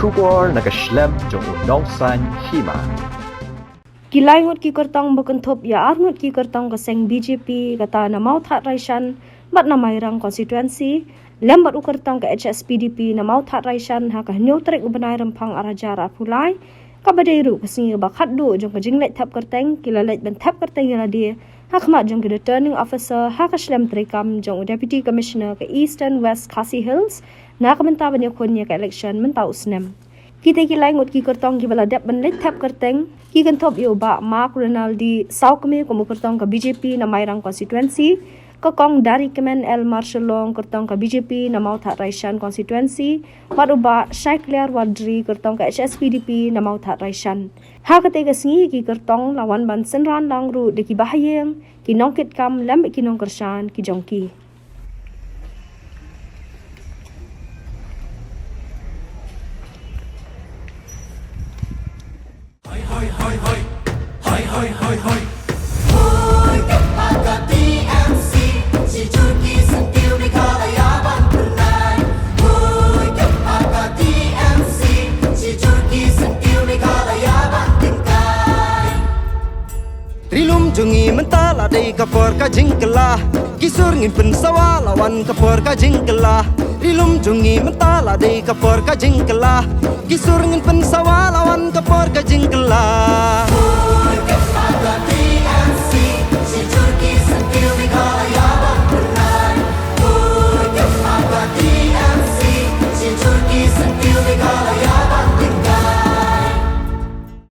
Shubor nakaslem jong udongsan hima. Kilay ngot ki kertong berkentup ya arngot ki kertong keseng BJP kata na mau that raishan bat na mairang konstituensi lembat u kertong ke HSPDP na mau that raishan ha ka nyotrek ubenai rempang arajar apulai ka badairu kesingi bakat du jong ke jinglet tap kerteng kilalet ben tap kerteng ya dia ha khmat jong ke returning officer ha ka slem trekam jong deputy commissioner ke Eastern West Khasi Hills na ka menta ban yakunnya ke election mentau snem kita kilai ngot ki kertong ki bala dep ben let tap kerteng ki kan top yo ba Mark Rinaldi sau kami ko mo kertong ka BJP na mairang konstituensi ka kong dari kemen El Marcelong kertong ka BJP na mau that raishan konstituensi baru ba Sheikh Liar Wadri kertong ka HSPDP na mau that raishan ha ka te ka singi ki kertong lawan ban senran lang ru de ki bahayeng ki nongkit kam lambe ki nong kersan ki jongki Rilum jungi mentala dei kapor ka jingkela kisur ngin pensawa lawan kapor ka jingkela Rilum jungi mentala dei kapor ka jingkela kisur ngin pensawa lawan kapor ka jingkela